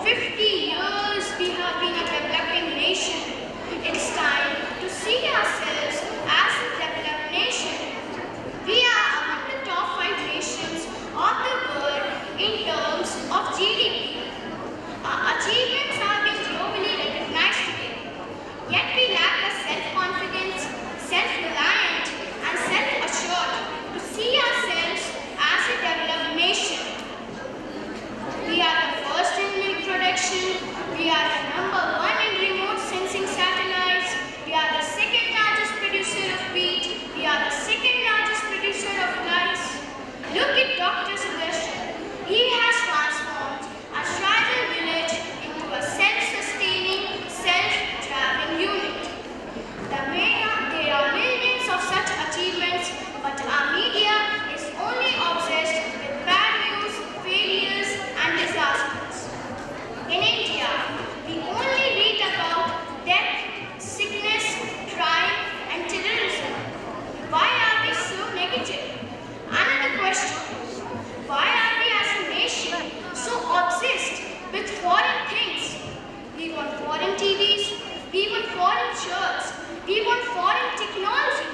50 years we have been a developing nation. It's time to see ourselves as a developed nation. We are among the top 5 nations of the world in terms of GDP. Our achievements have been globally recognized today. Yet we lack the self-confidence, self-reliant and self-assured to see ourselves as a developed nation. We are the first in milk production. We are the number 1 in remote sensing satellites. We are the second largest producer of wheat. We are the second largest producer of rice. Look at Dr. Josephest. He has transformed a tribal village into a self-sustaining, self-traveling unit. There are millions of such achievements, but our media is only obsessed with bad news, failures and disasters. In India, we only read about death, sickness, crime and terrorism. Why are we so negative? Another question, why are we as a nation so obsessed with foreign things? We want foreign TVs, we want foreign shirts, we want foreign technology.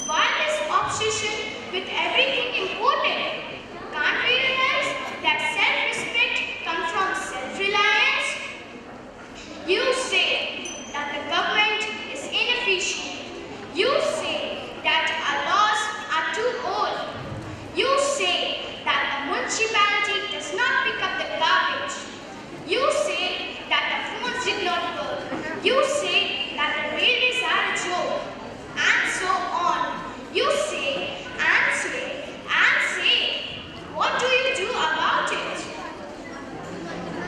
Why this obsession with everything imported? Can't we realize that self-respect comes from self-reliance? You say that the government is inefficient. You say that our laws are too old. You say that the municipality does not pick up the garbage. You say that the phones did not work. You say that the railways are a joke. And so on. You say and say and say. What do you do about it?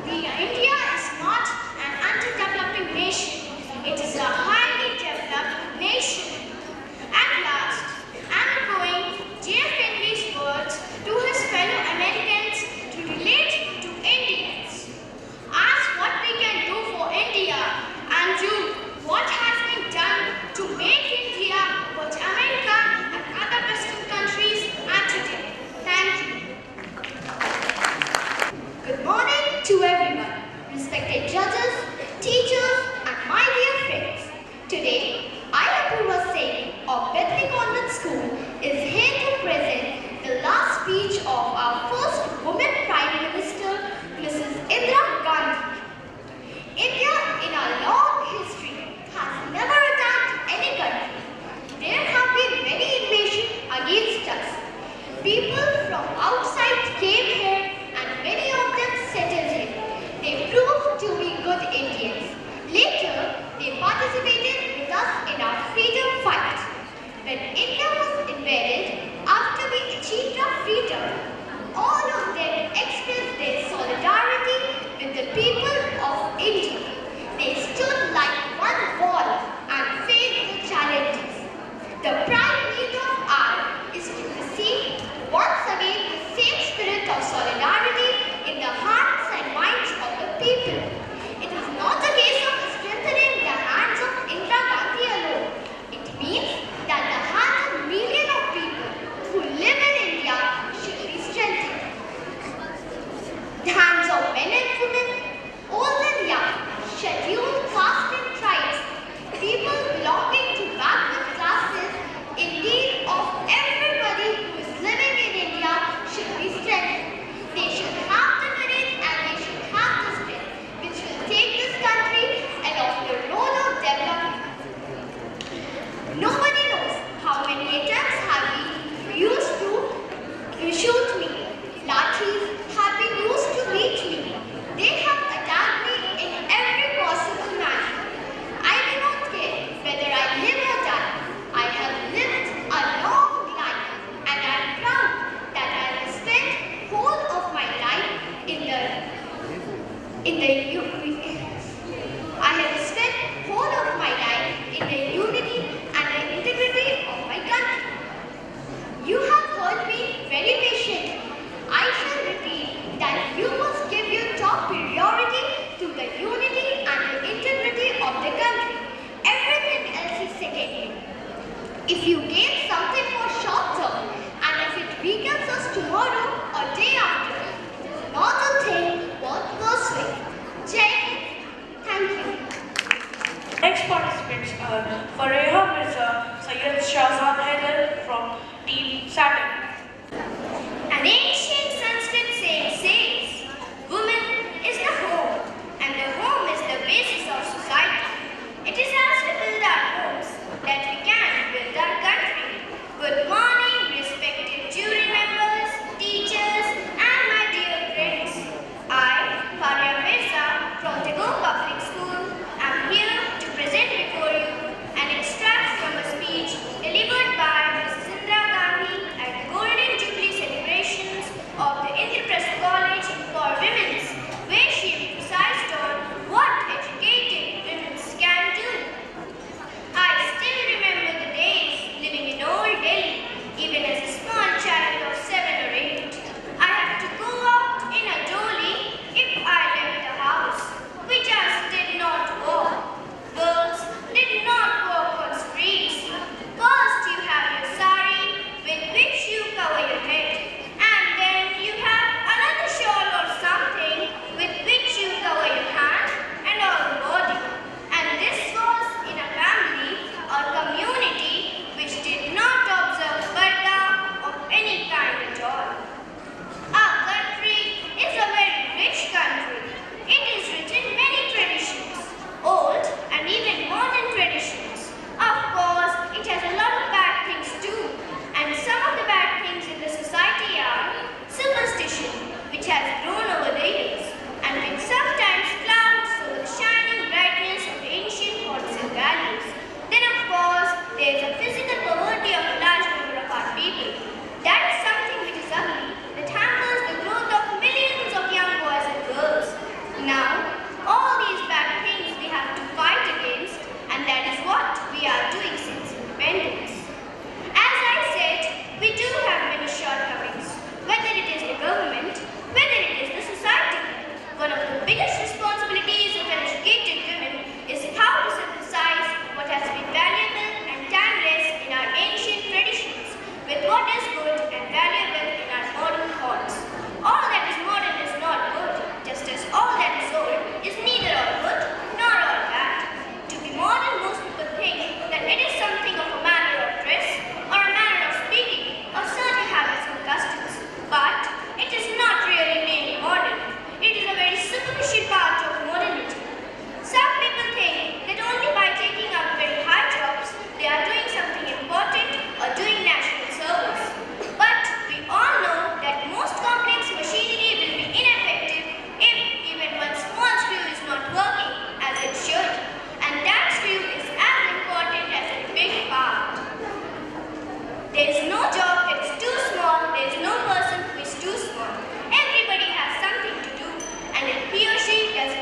India is not an underdeveloping nation. It is a highly developed nation. At last, I'm going Josephest's words to his fellow Americans to relate to Indians. Ask what we can do for India and do what has been done to make India what America and other Western countries are today. Thank you. Good morning to everyone, respected judges, teachers and my dear friends. Today, I, Apurva Singh of Bethany Convent School, is here to present the last speech of our first woman Prime Minister, Mrs. Indira Gandhi. India, in our long history, has never attacked any country. There have been many invasions against us. People from outside came here and many of them settled here. They proved to be good Indians. Later, they participated with us in our freedom fight. When India was invaded, after we achieved our freedom, all of them expressed their solidarity with the people of India. They stood like one wall and faced the challenges. The prime need of ours is to receive once again the same spirit of solidarity in the hearts and minds of the people. It is not a case of strengthening the hands of Indira Gandhi alone. It means that the hands of millions of people who live in India should be strengthened. The hands of men and women, old and young, scheduled castes and tribes, people belonging to backward classes, indeed of everybody who is living in India should be strengthened. They should have the merit and they should have the strength which will take this country along the road of development. Nobody knows how many attempts have been used to shoot me. Lathis have been used to beat me. They have attacked me in every possible manner. I do not care whether I live or die. I have lived a long life and I am proud that I have spent whole of my life I have spent whole of my life in the unity and the integrity of my country. You have heard me very patiently. I shall repeat that you must give your top priority to the unity and the integrity of the country. Everything else is secondary. If you gain something for short term and if it weakens us tomorrow or day after, it is not a thing worth pursuing. answer for Reha Mirza Sayyid Shahzad Haidar from Team Saturn. An ancient Sanskrit saying says, woman is the home, and the home is the basis of society. It is as we build our homes that we can build our country. Good morning, respected jury members, teachers, and my dear friends. I, Faria Mirza from Tagore Public School, am here to present before you an extract from a speech delivered by Mrs. Indira Gandhi at the Golden Jubilee celebrations of the Indraprastha College for Women's, where she emphasized on what educated women can do. I still remember the days living in old Delhi, even as a small child of 7 or 8. I had to go out in a dolly if I left the house. We just did not walk. Girls did not walk on streets. First you have your sari with which you cover your head, and then you have another shawl or something with which you cover your hand and all the body. And this was in a family or community which did not observe parda of any kind at all. Our country is a very rich country. It is rich in many traditions, old and even modern traditions. Of course, it has a lot of bad things too, and some of the bad things in the society are superstition, which has grown over the years, and which sometimes clouds over the shining brightness of the ancient thoughts and values. Then of course, there is a physical poverty of a large number of our people. That is something which is ugly, that hampers the growth of millions of young boys and girls. Now, all these bad things we have to fight against, and that is what we are doing since independence. As I said, we do have many shortcomings, whether it is the government, whether it is the society. One of the biggest responsibilities of an educated woman is how to synthesize what has been valuable and timeless in our ancient traditions with what is good and valuable in our modern thoughts. All that is modern is not good, just as all that is old is neither all good nor all bad. To be modern, most people think that it is something of a manner of dress or a manner of speaking or certain habits and customs. But it is not really mainly modern. It is a very superficial part of modernity. Some people think that only by taking up very high jobs they are doing something important or doing national service. But we all know that most complex machinery will be ineffective if even one small screw is not working as it should. And that screw is as important as a big part. There is no job that is too small, there is no person who is too small. Everybody has something to do, and if he or she does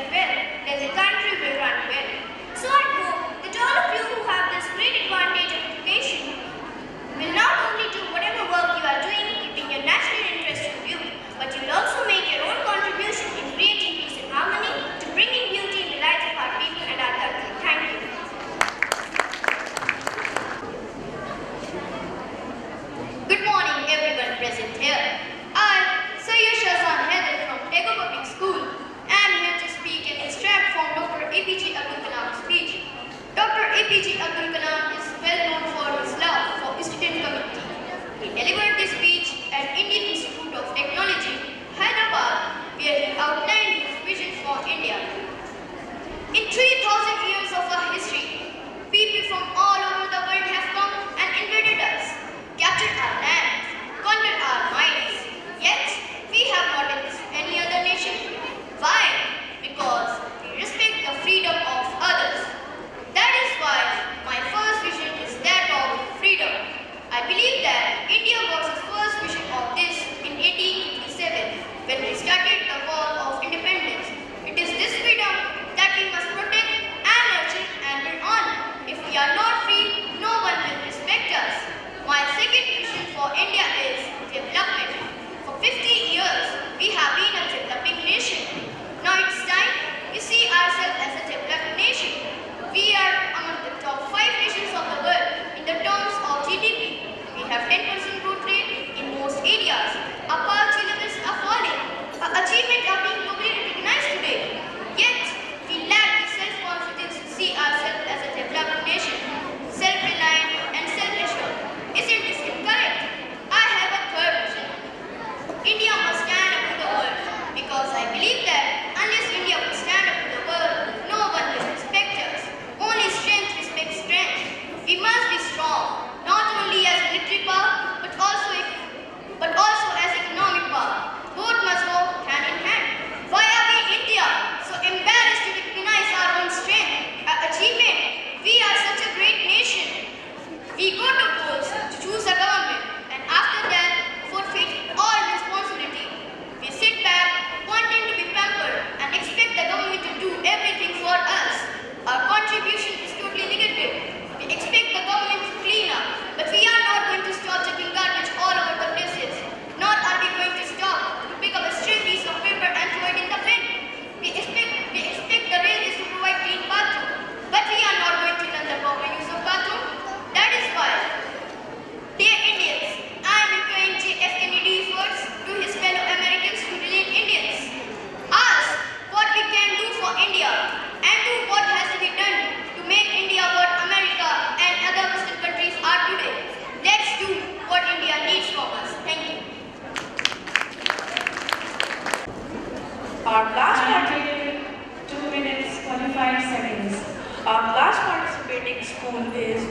school is.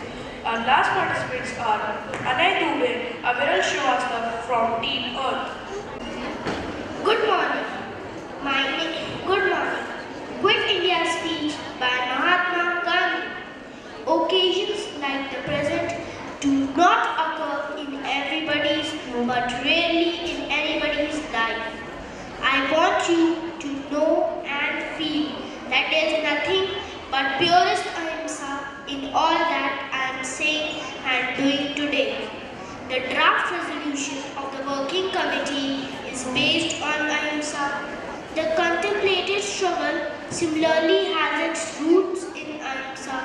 Our last participants are Anay Dubey, Aviral Srivastava from Team Earth. Good morning. Good morning. Quit India speech by Mahatma Gandhi. Occasions like the present do not occur in everybody's but rarely in anybody's life. I want you to know and feel that there is nothing but purest ahimsa in all that I am saying and doing today. The draft resolution of the working committee is based on ahimsa. The contemplated struggle similarly has its roots in ahimsa.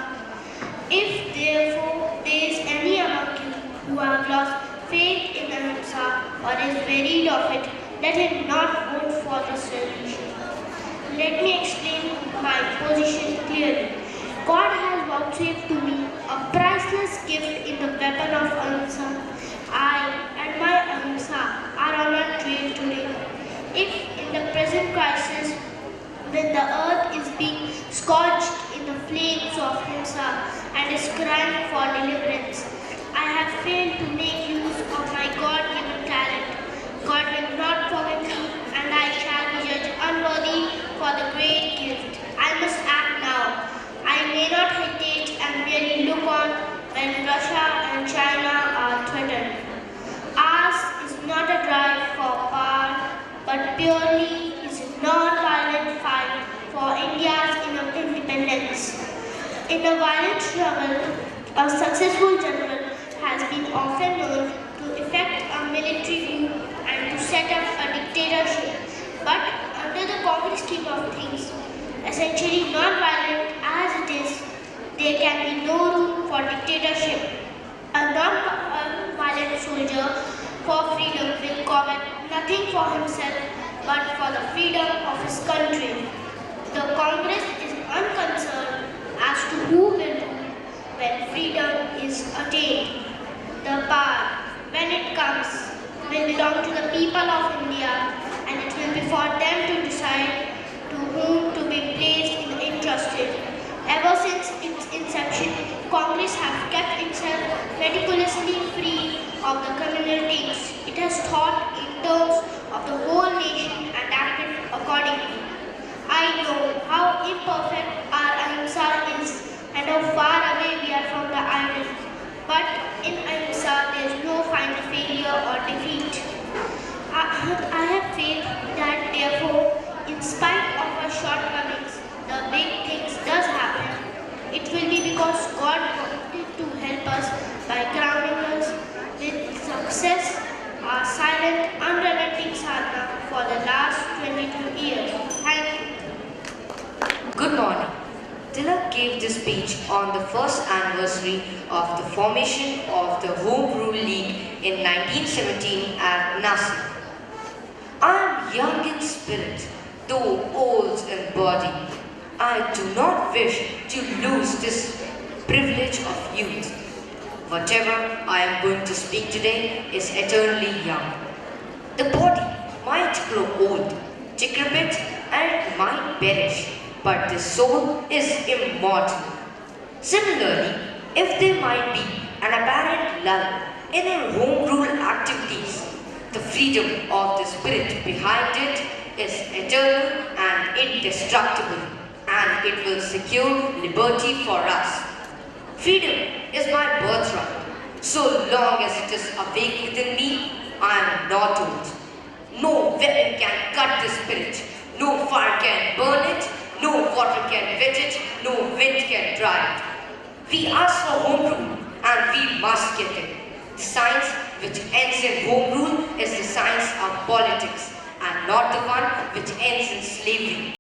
If therefore there is any among you who have lost faith in ahimsa or is wearied of it, let him not vote for this resolution. Let me explain my position clearly. God has vouchsafed to me a priceless gift in the weapon of ahimsa. I and my ahimsa are on our trail today. If in the present crisis, when the earth is being scorched in the flames of ahimsa and is crying for deliverance, I have failed to make use of my God-given talent. God will not forgive me, and I shall be judged unworthy for the great gift. I must act now. I may not hesitate and merely look on when Russia and China are threatened. Ours is not a drive for power, but purely is a non-violent fight for India's independence. In a violent struggle, a successful general has been often known to effect a military coup and to set up a dictatorship. But under the common scheme of things, essentially non-violent as it is, there can be no room for dictatorship. A non-violent soldier for freedom will covet nothing for himself but for the freedom of his country. The Congress is unconcerned as to who will rule when freedom is attained. The power, when it comes, will belong to the people of India, and it will be for them to decide to whom to be placed in entrusted. Ever since its inception, Congress has kept itself meticulously free of the communal things. It has thought in terms of the whole nation and acted accordingly. I know how imperfect our ahimsa is and how far away we are from the ideal. But in ahimsa, there is no final failure or defeat. I have faith that therefore, in spite of our shortcomings, the big things does happen. It will be because God wanted to help us by crowning us with success, our silent, unrelenting sadhana for the last 22 years. Thank you. Good morning. Tilak gave this speech on the first anniversary of the formation of the Home Rule League in 1917 at Nasik. I am young in spirit, though old in body. I do not wish to lose this privilege of youth. Whatever I am going to speak today is eternally young. The body might grow old, decrepit, and it might perish, but the soul is immortal. Similarly, if there might be an apparent lull in our home rule activities, the freedom of the spirit behind it is eternal and indestructible, and it will secure liberty for us. Freedom is my birthright. So long as it is awake within me, I am not old. No weapon can cut the spirit, no fire can burn it, no water can wet it, no wind can dry it. We ask for home rule and we must get it. The science which ends in home rule is the science of politics and not the one which ends in slavery.